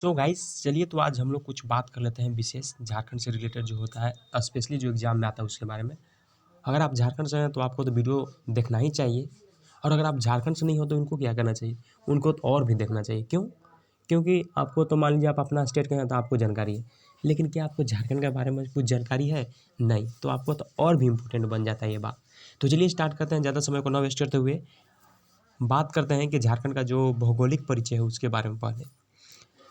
तो गाइस चलिए तो आज हम लोग कुछ बात कर लेते हैं विशेष झारखंड से रिलेटेड जो होता है स्पेशली जो एग्जाम में आता है उसके बारे में। अगर आप झारखंड से हैं तो आपको तो वीडियो देखना ही चाहिए, और अगर आप झारखंड से नहीं हो तो उनको क्या करना चाहिए, उनको तो और भी देखना चाहिए। क्यों? क्योंकि आपको तो मान लीजिए आप अपना स्टेट के हैं तो आपको जानकारी है, लेकिन क्या आपको झारखंड के बारे में कुछ जानकारी है? नहीं, तो आपको तो और भी इम्पोर्टेंट बन जाता है ये बात। तो चलिए स्टार्ट करते हैं, ज़्यादा समय को न वेस्ट करते हुए बात करते हैं कि झारखंड का जो भौगोलिक परिचय है उसके बारे में पहले।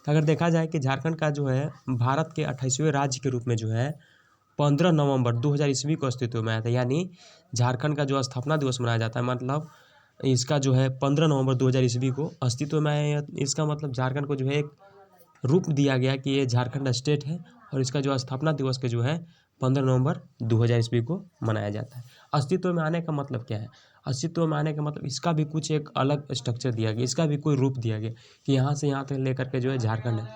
तो अगर देखा जाए कि झारखंड का जो है भारत के 28वें राज्य के रूप में जो है 15 नवंबर 2000 ईस्वी को अस्तित्व में आया था। यानी झारखंड का जो स्थापना दिवस मनाया जाता है, मतलब इसका जो है 15 नवंबर 2000 ईस्वी को अस्तित्व में आया। इसका मतलब झारखंड को जो है एक रूप दिया गया कि ये झारखंड स्टेट है, और इसका जो स्थापना दिवस के जो है 15 नवंबर 2000 ईस्वी को मनाया जाता है। अस्तित्व में आने का मतलब क्या है? अस्तित्व में आने का मतलब इसका भी कुछ एक अलग स्ट्रक्चर दिया गया, इसका भी कोई रूप दिया गया कि यहाँ से यहाँ तक लेकर के जो है झारखंड है,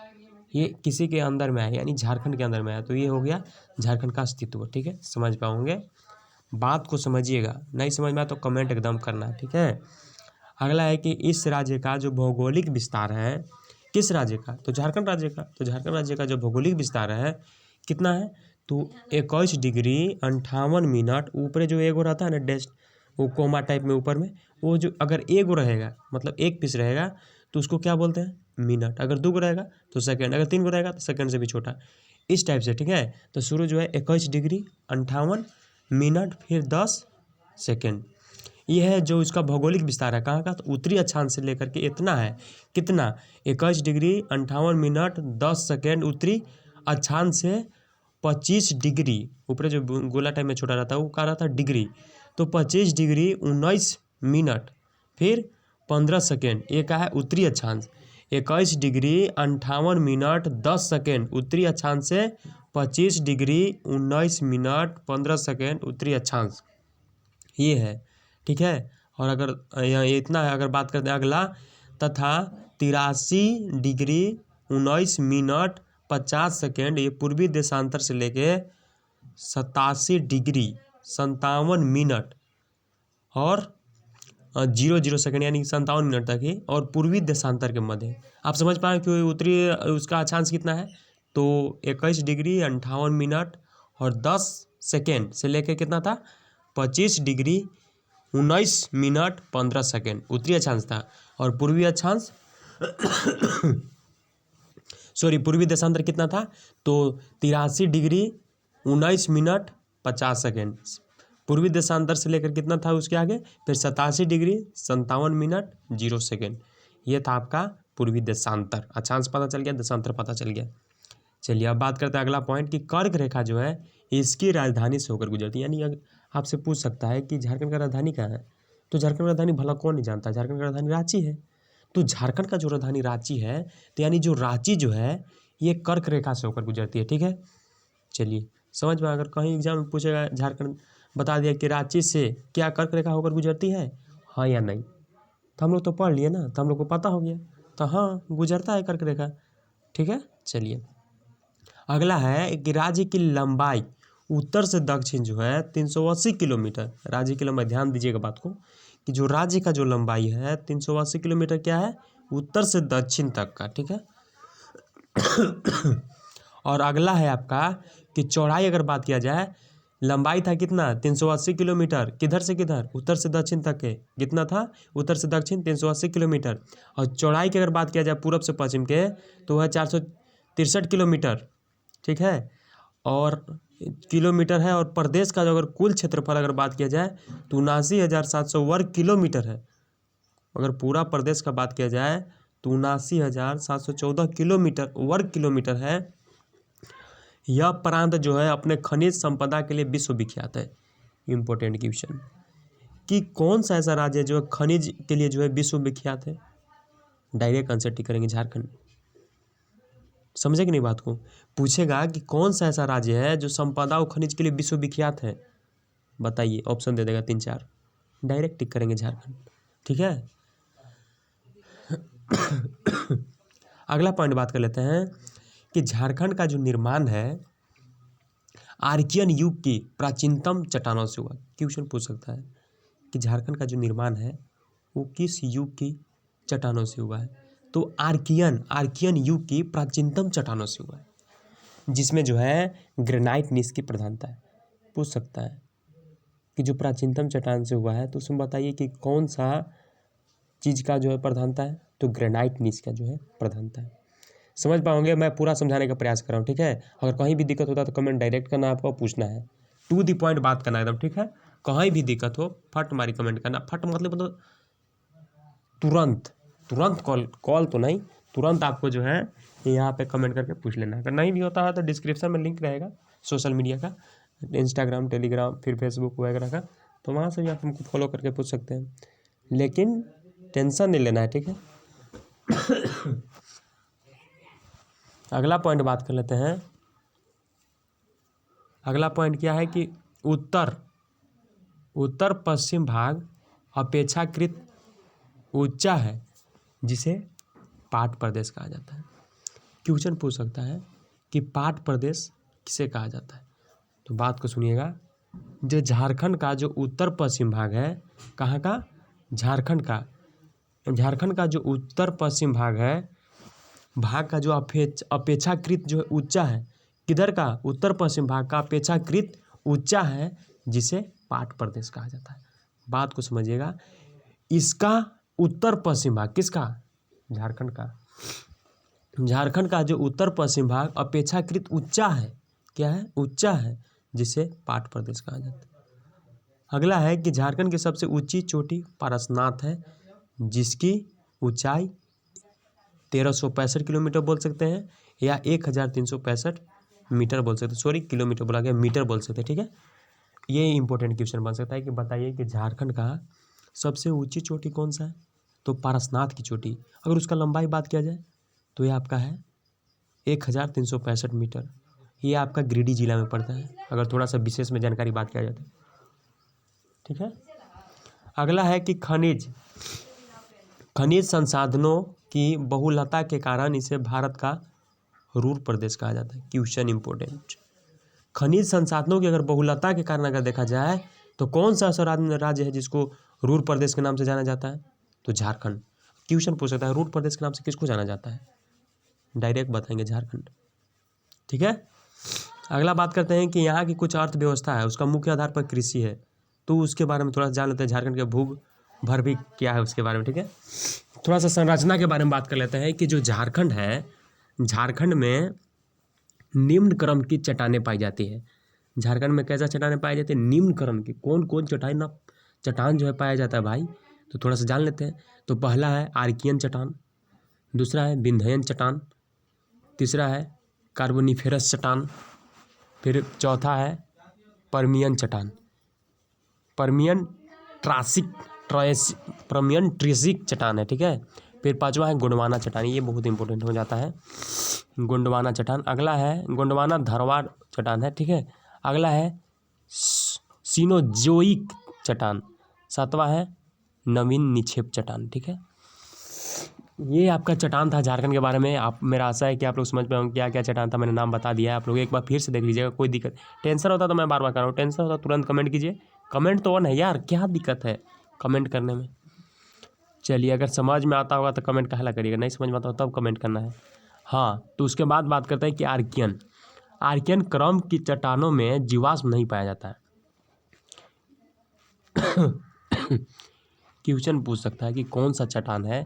ये किसी के अंदर में है, यानी झारखंड के अंदर में है। तो ये हो गया झारखंड का अस्तित्व। ठीक है, समझ पाओगे? बात को समझिएगा, नहीं समझ में आया तो कमेंट एकदम करना है। ठीक है, अगला है कि इस राज्य का जो भौगोलिक विस्तार है, किस राज्य का? तो झारखंड राज्य का। तो झारखंड राज्य का जो भौगोलिक विस्तार है कितना है? तो 21 डिग्री 58 मिनट। ऊपर जो एगो रहता है ना डैश, वो कोमा टाइप में ऊपर में, वो जो अगर एगो रहेगा मतलब एक पीस रहेगा तो उसको क्या बोलते हैं? मिनट। अगर दो गो रहेगा तो सेकेंड, अगर तीन गो रहेगा तो सेकेंड से भी छोटा, इस टाइप से। ठीक है, तो शुरू जो है 21 डिग्री 58 मिनट फिर 10 सेकेंड। यह है जो इसका भौगोलिक विस्तार है। कहाँ का? तो उत्तरी अक्षांश से लेकर के इतना है, कितना? 21 डिग्री 58 मिनट 10 सेकेंड उत्तरी अक्षांश से 25 डिग्री, ऊपर जो गोला टाइप में छोटा रहता है वो क्या रहता है? डिग्री। तो 25 डिग्री 19 मिनट फिर 15 सेकेंड, ये क्या है? उत्तरी अक्षांश। 21 डिग्री 58 मिनट 10 सेकेंड उत्तरी अक्षांश से 25 डिग्री 19 मिनट 15 सेकेंड उत्तरी अक्षांश, ये है। ठीक है, और अगर ये इतना है, अगर बात करते हैं अगला, तथा 83 डिग्री 19 मिनट 50 सेकेंड, ये पूर्वी देशांतर से लेके 87 डिग्री 57 मिनट और 00 सेकेंड यानी 57 मिनट तक ही, और पूर्वी देशांतर के मध्य। आप समझ पाए कि उत्तरी उसका अक्षांश कितना है? तो 21 डिग्री 58 मिनट और 10 सेकेंड से लेके कितना था? 25 डिग्री 19 मिनट 15 सेकेंड उत्तरी अक्षांश था, और पूर्वी अक्षांश पूर्वी देशांतर कितना था? तो 83 डिग्री 19 मिनट 50 सेकेंड पूर्वी देशांतर से लेकर कितना था उसके आगे? फिर 87 डिग्री 57 मिनट 0 सेकेंड। ये था आपका पूर्वी देशांतर। अक्षांश पता चल गया, देशांतर पता चल गया। चलिए अब बात करते हैं अगला पॉइंट कि कर्क रेखा जो है इसकी राजधानी से होकर गुजरती है। यानी आपसे पूछ सकता है कि झारखंड का राजधानी कहाँ है? तो झारखंड का राजधानी भला कौन नहीं जानता? झारखंड का राजधानी रांची है। तो झारखंड का जो राजधानी रांची है, तो यानी जो रांची जो है ये कर्क रेखा से होकर गुजरती है। ठीक है, चलिए समझ में, अगर कहीं एग्जाम में पूछेगा झारखंड, बता दिया कि रांची से क्या कर्क रेखा होकर गुजरती है, हाँ या नहीं, तो हम लोग तो पढ़ लिए ना, तो हम लोग को पता हो गया, तो हाँ गुजरता है कर्क रेखा। ठीक है, चलिए अगला है कि राज्य की लंबाई उत्तर से दक्षिण जो है 380 किलोमीटर। राज्य की लंबाई, ध्यान दीजिएगा बात को, कि जो राज्य का जो लंबाई है 380 किलोमीटर क्या है? उत्तर से दक्षिण तक का। ठीक है, और अगला है आपका कि चौड़ाई, अगर बात किया जाए, लंबाई था कितना? 380 किलोमीटर। किधर से किधर? उत्तर से दक्षिण तक के। कितना था? उत्तर से दक्षिण 380 किलोमीटर। और चौड़ाई की अगर बात किया जाए पूरब से पश्चिम के, तो वह 463 किलोमीटर। ठीक है, और किलोमीटर है। और प्रदेश का जो अगर कुल क्षेत्रफल अगर बात किया जाए तो 79,700 वर्ग किलोमीटर है। अगर पूरा प्रदेश का बात किया जाए तो 79,714 किलोमीटर वर्ग किलोमीटर है। यह प्रांत जो है अपने खनिज संपदा के लिए विश्व विख्यात है। इंपॉर्टेंट क्वेश्चन, कि कौन सा ऐसा राज्य है जो खनिज के लिए जो है विश्व विख्यात है? डायरेक्ट आंसर टिक करेंगे झारखंड। समझे कि नहीं बात को? पूछेगा कि कौन सा ऐसा राज्य है जो संपदा और खनिज के लिए विश्व विख्यात है, बताइए। ऑप्शन दे देगा 3-4, डायरेक्ट टिक करेंगे झारखंड। ठीक है, अगला पॉइंट बात कर लेते हैं कि झारखंड का जो निर्माण है आर्कियन युग की प्राचीनतम चट्टानों से हुआ। क्वेश्चन पूछ सकता है कि झारखंड का जो निर्माण है वो किस युग की चट्टानों से हुआ है? तो आर्कियन युग की प्राचीनतम चट्टानों से हुआ है, जिसमें जो है ग्रेनाइट नीस की प्रधानता है। पूछ सकता है कि जो प्राचीनतम चट्टान से हुआ है तो उसमें बताइए कि कौन सा चीज़ का जो है प्रधानता है, तो ग्रेनाइट नीस का जो है प्रधानता है। समझ पाओगे, मैं पूरा समझाने का प्रयास कर रहा हूँ, ठीक है। अगर कहीं भी दिक्कत होता है तो कमेंट डायरेक्ट करना, आपको पूछना है, टू दी पॉइंट बात करना एकदम, ठीक है। कहीं भी दिक्कत हो फट मारी कमेंट करना, फट मतलब तुरंत कॉल तो नहीं, तुरंत आपको जो है यहाँ पे कमेंट करके पूछ लेना। अगर नहीं भी होता है तो डिस्क्रिप्शन में लिंक रहेगा सोशल मीडिया का, इंस्टाग्राम, टेलीग्राम, फिर फेसबुक वगैरह का, तो वहाँ से भी आप हमको फॉलो करके पूछ सकते हैं, लेकिन टेंशन नहीं लेना है, ठीक है। अगला पॉइंट बात कर लेते हैं। अगला पॉइंट क्या है कि उत्तर पश्चिम भाग अपेक्षाकृत ऊंचा है, जिसे पाट प्रदेश कहा जाता है। क्वेश्चन पूछ सकता है कि पाट प्रदेश किसे कहा जाता है, तो बात को सुनिएगा। जो झारखंड का जो उत्तर पश्चिम भाग है, कहाँ का, झारखंड का जो उत्तर पश्चिम भाग है, भाग का जो अपेक्षाकृत जो ऊंचा है, किधर का, उत्तर पश्चिम भाग का अपेक्षाकृत ऊंचा है, जिसे पाट प्रदेश कहा जाता है। बात को समझिएगा, इसका उत्तर पश्चिम भाग किसका, झारखंड का जो उत्तर पश्चिम भाग अपेक्षाकृत ऊंचा है, क्या है, ऊंचा है, जिसे पाट प्रदेश कहा जाता है। अगला है कि झारखंड की सबसे ऊंची चोटी पारसनाथ है, जिसकी ऊंचाई 1365 किलोमीटर बोल सकते हैं, या 1365 मीटर बोल सकते हैं, सॉरी किलोमीटर बोला गया, मीटर बोल सकते हैं, ठीक है। ये इंपॉर्टेंट क्वेश्चन बन सकता है कि बताइए कि झारखंड का सबसे ऊंची चोटी कौन सा है, तो पारसनाथ की चोटी। अगर उसका लंबाई बात किया जाए तो ये आपका है 1365 मीटर। ये आपका गिरिडीह जिला में पड़ता है, अगर थोड़ा सा विशेष में जानकारी बात किया जाए तो, ठीक है। अगला है कि खनिज संसाधनों की बहुलता के कारण इसे भारत का रूर प्रदेश कहा जाता है। क्वेश्चन इंपॉर्टेंट, खनिज संसाधनों की अगर बहुलता के कारण अगर देखा जाए तो कौन सा ऐसा राज्य है जिसको रूर प्रदेश के नाम से जाना जाता है, तो झारखंड। क्वेश्चन पूछ सकता है रूर प्रदेश के नाम से किसको जाना जाता है, डायरेक्ट बताएंगे झारखंड, ठीक है। अगला बात करते हैं कि यहाँ की कुछ अर्थव्यवस्था है, उसका मुख्य आधार पर कृषि है, तो उसके बारे में थोड़ा सा जान लेते हैं। झारखंड के भूग भर भी क्या है उसके बारे में, ठीक है। थोड़ा सा संरचना के बारे में बात कर लेते हैं कि जो झारखंड है, झारखंड में निम्न क्रम की चट्टानें पाई जाती है। झारखंड में कैसा चट्टानें पाई जाती है, निम्न क्रम की। कौन कौन चट्टान जो है पाया जाता है भाई, तो थोड़ा सा जान लेते हैं। तो पहला है आर्कियन चट्टान, दूसरा है विंध्यन चट्टान, तीसरा है कार्बोनिफेरस चट्टान, फिर चौथा है पर्मियन चट्टान, पर्मियन ट्रीसिक चट्टान है, ठीक है। फिर पांचवा है गोंडवाना चट्टान, ये बहुत इंपॉर्टेंट हो जाता है, गोंडवाना चट्टान। अगला है गोंडवाना धरवाड़ चट्टान है, ठीक है। अगला है सिनोजोइक चट्टान, सातवां है नवीन निक्षेप चट्टान, ठीक है। ये आपका चट्टान था झारखंड के बारे में। आप, मेरा आशा है कि आप लोग समझ पाए होंगे क्या क्या चट्टान था, मैंने नाम बता दिया है। आप लोग एक बार फिर से देख लीजिएगा, कोई दिक्कत टेंशन होता तो मैं बार बार कर रहा हूँ, टेंशन होता तुरंत कमेंट कीजिए। कमेंट तो ऑन है यार, क्या दिक्कत है कमेंट करने में। चलिए, अगर समझ में आता होगा तो कमेंट काहे करिएगा, नहीं समझ में आता हो तब कमेंट करना है। हाँ, तो उसके बाद बात करते हैं कि आर्कियन क्रम की चट्टानों में जीवाश्म नहीं पाया जाता है। क्वेश्चन पूछ सकता है कि कौन सा चट्टान है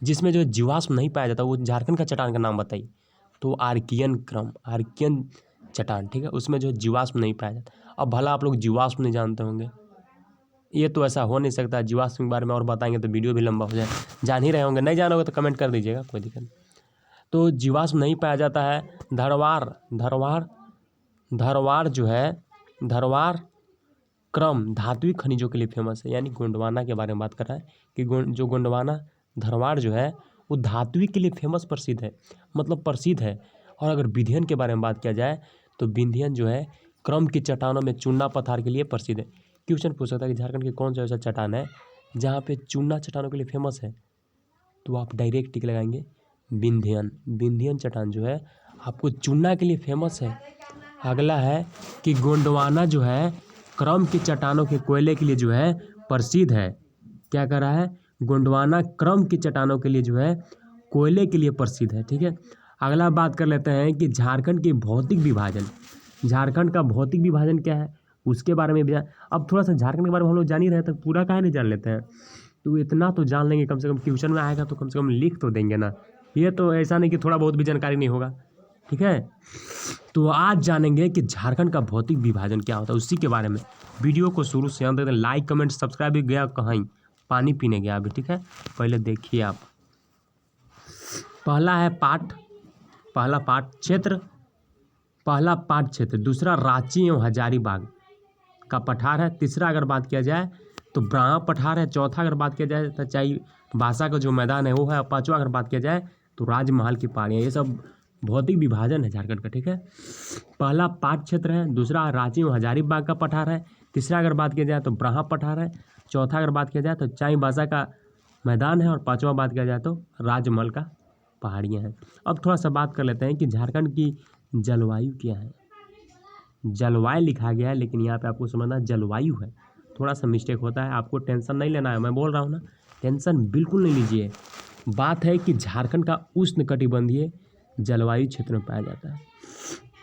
जिसमें जो जीवाश्म नहीं पाया जाता, वो झारखंड का चट्टान का नाम बताइए। तो आर्कियन चट्टान, ठीक है, उसमें जो जीवाश्म नहीं पाया जाता। अब भला आप लोग जीवाश्म नहीं जानते होंगे, ये तो ऐसा हो नहीं सकता। जीवाश्म के बारे में और बताएंगे तो वीडियो भी लंबा हो जाए, जान ही रहे होंगे, नहीं जानोगे तो कमेंट कर दीजिएगा, कोई दिक्कत नहीं। तो जीवाश्म नहीं पाया जाता है। धरवाड़ जो है, धरवाड़ क्रम धात्विक खनिजों के लिए फेमस है, यानी गोंडवाना के बारे में बात कर रहा है कि जो गोंडवाना धरवाड़ जो है वो धात्विक के लिए फेमस प्रसिद्ध है, मतलब प्रसिद्ध है। और अगर विंध्यन के बारे में बात किया जाए तो विंध्यन जो है क्रम की चट्टानों में चूना पत्थर के लिए प्रसिद्ध है। क्वेश्चन पूछ सकता है कि झारखंड के कौन सा ऐसा चट्टान है जहाँ पे चूना चट्टानों के लिए फेमस है, तो आप डायरेक्ट टिक लगाएंगे विंध्यन चट्टान जो है आपको चूना के लिए फेमस है। अगला है कि गोंडवाना जो है क्रम की चट्टानों के कोयले के लिए जो है प्रसिद्ध है। क्या कर रहा है, गोंडवाना क्रम की चट्टानों के लिए जो है कोयले के लिए प्रसिद्ध है। ठीक है, अगला बात कर लेते हैं कि झारखंड के भौतिक विभाजन। झारखंड का भौतिक विभाजन क्या है उसके बारे में भी अब थोड़ा सा झारखंड के बारे में हम लोग जान ही रहे तो पूरा काहे नहीं जान लेते हैं। तो इतना तो जान लेंगे, कम से कम ट्यूशन में आएगा तो कम से कम लिख तो देंगे ना। ये तो ऐसा नहीं कि थोड़ा बहुत भी जानकारी नहीं होगा। ठीक है, तो आज जानेंगे कि झारखंड का भौतिक विभाजन क्या होता है, उसी के बारे में। वीडियो को शुरू से अंत तक लाइक कमेंट सब्सक्राइब भी गया कहीं पानी पीने गया अभी। ठीक है, पहले देखिए आप। पहला पाठ क्षेत्र, दूसरा रांची एवं हजारीबाग का पठार है, तीसरा अगर बात किया जाए तो ब्रह्मा पठार है, चौथा अगर बात किया जाए तो चाईबासा का जो मैदान है वो है, और पाँचवा अगर बात किया जाए तो राजमहल की पहाड़ियाँ। ये सब भौतिक विभाजन है झारखंड का। ठीक है, पहला पाठ क्षेत्र है, दूसरा रांची एवं हजारीबाग का पठार है, तीसरा अगर बात किया जाए तो ब्रह्मा पठार है, चौथा अगर बात किया जाए तो चाईबासा का मैदान है, और पाँचवा बात किया जाए तो राजमहल का पहाड़ियाँ हैं। अब थोड़ा सा बात कर लेते हैं कि झारखंड की जलवायु क्या है। जलवायु लिखा गया है लेकिन यहाँ पे आपको समझना जलवायु है, थोड़ा सा मिस्टेक होता है, आपको टेंशन नहीं लेना है, मैं बोल रहा हूँ ना, टेंशन बिल्कुल नहीं लीजिए। बात है कि झारखंड का उष्णकटिबंधीय जलवायु क्षेत्र में पाया जाता है।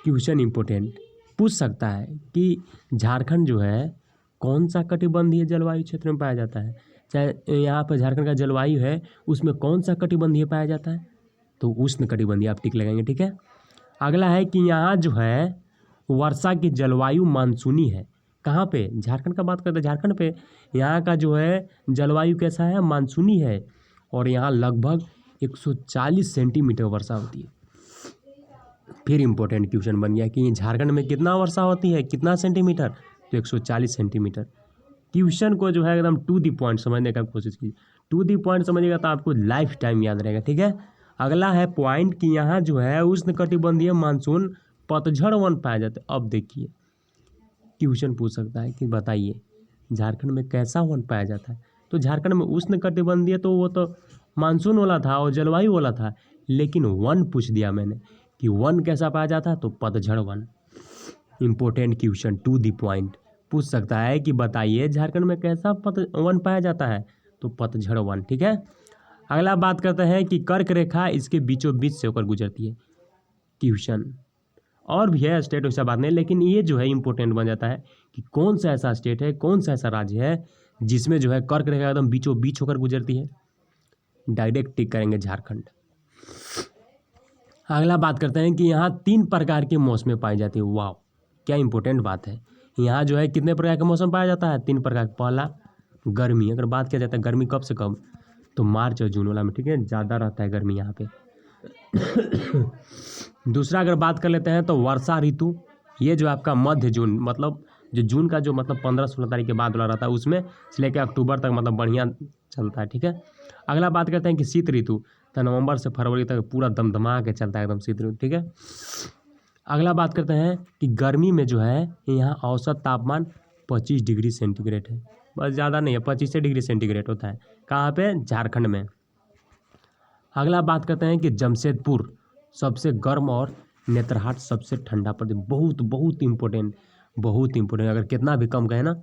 क्वेश्चन इंपॉर्टेंट पूछ सकता है कि झारखंड जो है कौन सा कटिबंधीय जलवायु क्षेत्र में पाया जाता है, चाहे यहाँ पर झारखंड का जलवायु है उसमें कौन सा कटिबंधीय पाया जाता है, तो उष्णकटिबंधीय आप टिक लगाएंगे। ठीक है, अगला है कि यहाँ जो है वर्षा की जलवायु मानसूनी है। कहाँ पे, झारखंड का बात करते हैं झारखंड पे, यहाँ का जो है जलवायु कैसा है, मानसूनी है, और यहाँ लगभग 140 सेंटीमीटर वर्षा होती है। फिर इम्पोर्टेंट क्वेश्चन बन गया कि झारखंड में कितना वर्षा होती है, कितना सेंटीमीटर, तो 140 सेंटीमीटर। क्वेश्चन को जो है एकदम टू दी पॉइंट समझने का कोशिश कीजिए, टू दी पॉइंट समझिएगा तो आपको लाइफ टाइम याद रहेगा। ठीक है, अगला है पॉइंट कि यहाँ जो है उष्णकटिबंधीय मानसून पतझड़ वन पाया जाता है। अब देखिए क्वेश्चन पूछ सकता है कि बताइए झारखंड में कैसा वन पाया जाता है, तो झारखंड में उष्णकटिबंधीय तो वो तो मानसून वाला था और जलवायु वाला था, लेकिन वन पूछ दिया मैंने कि वन कैसा पाया जाता है, तो पतझड़ वन। Important question to the point पूछ सकता है कि बताइए झारखंड में कैसा वन पाया जाता है, तो पतझड़ वन। ठीक है, अगला बात करते हैं कि कर्क रेखा इसके बीचों बीच से होकर गुजरती है। क्वेश्चन और भी है स्टेट वैसा बात नहीं, लेकिन ये जो है इंपॉर्टेंट बन जाता है कि कौन सा ऐसा स्टेट है, कौन सा ऐसा राज्य है जिसमें जो है कर्क रेखा एकदम बीचों बीच होकर गुजरती है। डायरेक्ट टिक करेंगे झारखंड। अगला बात करते हैं कि यहाँ 3 प्रकार के मौसमें पाई जाती है। वाह, क्या इंपॉर्टेंट बात है। यहाँ जो है कितने प्रकार का मौसम पाया जाता है, 3 प्रकार। पहला गर्मी, अगर बात किया जाता है गर्मी कब से कब, तो मार्च और जून वाला में। ठीक है, ज़्यादा रहता है गर्मी यहाँ पे। दूसरा अगर बात कर लेते हैं तो वर्षा ऋतु, ये जो आपका मध्य जून, मतलब जो जून का जो मतलब 15-16 तारीख के बाद वाला रहता है उसमें से लेकर अक्टूबर तक मतलब बढ़िया चलता है। ठीक है, अगला बात करते हैं कि शीत ऋतु, तो नवंबर से फरवरी तक पूरा दमदमा के चलता है एकदम शीत ऋतु। ठीक है, अगला बात करते हैं कि गर्मी में जो है यहाँ औसत तापमान 25 डिग्री सेंटीग्रेड है, बस ज़्यादा नहीं है, 25 डिग्री सेंटीग्रेड होता है। कहाँ पे, झारखंड में। अगला बात करते हैं कि जमशेदपुर सबसे गर्म और नेतरहाट सबसे ठंडा प्रदेश। बहुत बहुत इंपॉर्टेंट, बहुत इंपॉर्टेंट। अगर कितना भी कम कहे ना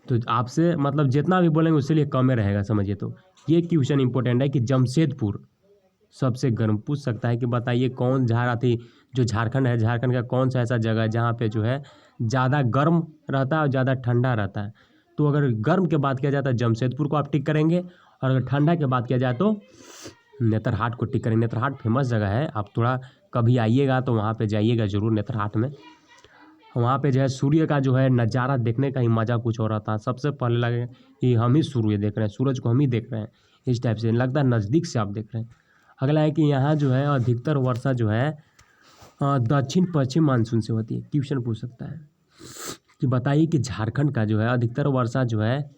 तो आपसे मतलब जितना भी बोलेंगे उससे लिए कम ही रहेगा, समझिए। तो ये क्वेश्चन इंपॉर्टेंट है कि जमशेदपुर सबसे गर्म पूछ सकता है कि बताइए कौन जो झारखंड है, झारखंड का कौन सा ऐसा जगह है जहाँ पे जो है ज़्यादा गर्म रहता है और ज़्यादा ठंडा रहता है। तो अगर गर्म के बात किया जाता है जमशेदपुर को आप टिक करेंगे, और अगर ठंडा की बात किया जाए तो नेतरहाट को टिक करेंगे। नेतरहाट फेमस जगह है, आप थोड़ा कभी आइएगा तो वहाँ पे जाइएगा ज़रूर नेतरहाट में। वहाँ पे जो है सूर्य का जो है नज़ारा देखने का ही मज़ा कुछ और आता है। सबसे पहले लगे कि हम ही सूर्य देख रहे हैं, सूरज को हम ही देख रहे हैं, इस टाइप से लगता है, नज़दीक से आप देख रहे हैं। अगला है कि यहाँ जो है अधिकतर वर्षा जो है दक्षिण पश्चिम मानसून से होती है। क्वेश्चन पूछ सकता है कि बताइए कि झारखंड का जो है अधिकतर वर्षा जो है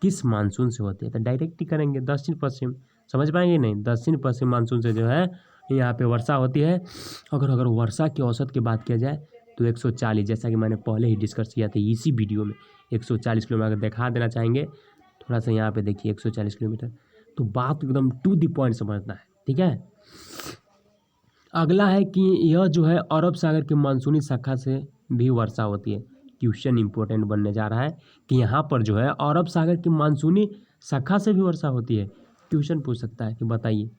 किस मानसून से होती है, तो डायरेक्ट ही करेंगे दक्षिण पश्चिम। समझ पाएंगे नहीं, दक्षिण पश्चिम मानसून से जो है यहाँ पे वर्षा होती है। अगर वर्षा की औसत की बात किया जाए तो 140, जैसा कि मैंने पहले ही डिस्कस किया था इसी वीडियो में, 140 किलोमीटर अगर दिखा देना चाहेंगे थोड़ा सा यहाँ पे देखिए 140 किलोमीटर। तो बात एकदम टू द पॉइंट समझना है। ठीक है, अगला है कि यह जो है अरब सागर के मानसूनी शाखा से भी वर्षा होती है। क्वेश्चन इंपॉर्टेंट बनने जा रहा है कि यहाँ पर जो है अरब सागर की मानसूनी शाखा से भी वर्षा होती है। क्वेश्चन पूछ सकता है कि बताइए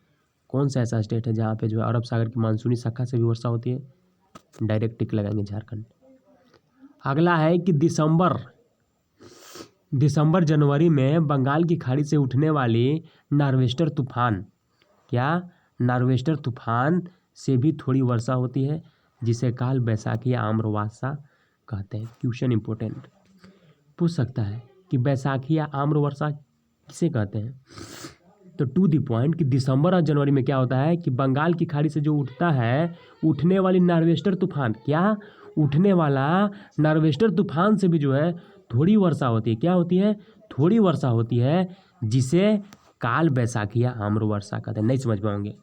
कौन सा ऐसा स्टेट है जहाँ पे जो है अरब सागर की मानसूनी शाखा से भी वर्षा होती है? डायरेक्ट टिक लगाएंगे झारखंड। अगला है कि दिसंबर जनवरी में बंगाल की खाड़ी से उठने वाली नार्वेस्टर तूफान, क्या नार्वेस्टर तूफान से भी थोड़ी वर्षा होती है, जिसे काल बैसाखी या आम्र वर्षा कहते हैं। क्वेश्चन इंपॉर्टेंट पूछ सकता है कि बैसाखी या आम्र वर्षा किसे कहते हैं। तो टू द पॉइंट कि दिसंबर और जनवरी में क्या होता है कि बंगाल की खाड़ी से जो उठता है, उठने वाली नार्वेस्टर तूफान, क्या उठने वाला नार्वेस्टर तूफान से भी जो है थोड़ी वर्षा होती है। क्या होती है? थोड़ी वर्षा होती है, जिसे काल बैसाखी या आम्र वर्षा कहते हैं। नहीं समझ पाओगे।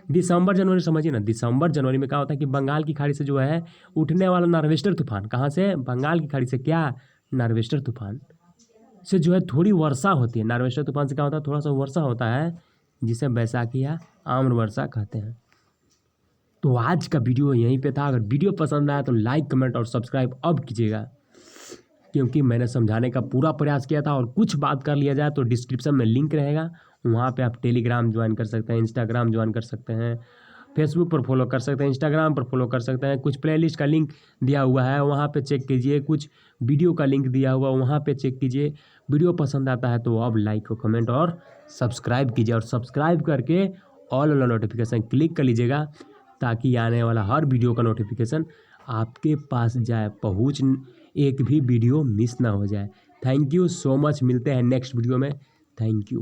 दिसंबर जनवरी समझिए ना, दिसंबर जनवरी में क्या होता है कि बंगाल की खाड़ी से जो है उठने वाला नार्वेस्टर तूफान, कहाँ से? बंगाल की खाड़ी से। क्या? नार्वेस्टर तूफान से जो है थोड़ी वर्षा होती है। नार्वेस्टर तूफान से क्या होता है? थोड़ा सा वर्षा होता है, जिसे बैसाखी या आम्र वर्षा कहते हैं। तो आज का वीडियो यहीं पे था। अगर वीडियो पसंद आया तो लाइक, कमेंट और सब्सक्राइब अब कीजिएगा, क्योंकि मैंने समझाने का पूरा प्रयास किया था। और कुछ बात कर लिया जाए तो डिस्क्रिप्शन में लिंक रहेगा, वहाँ पे आप टेलीग्राम ज्वाइन कर सकते हैं, इंस्टाग्राम ज्वाइन कर सकते हैं, फेसबुक पर फॉलो कर सकते हैं, इंस्टाग्राम पर फॉलो कर सकते हैं। कुछ प्लेलिस्ट का लिंक दिया हुआ है, वहाँ पे चेक कीजिए। कुछ वीडियो का लिंक दिया हुआ, वहाँ पे चेक कीजिए। वीडियो पसंद आता है तो अब लाइक, कमेंट और सब्सक्राइब कीजिए। और सब्सक्राइब करके ऑल वाला नोटिफिकेशन क्लिक कर लीजिएगा, ताकि आने वाला हर वीडियो का नोटिफिकेशन आपके पास जाए, पहुँच एक भी वीडियो मिस ना हो जाए। Thank you so much. मिलते हैं नेक्स्ट वीडियो में। Thank you.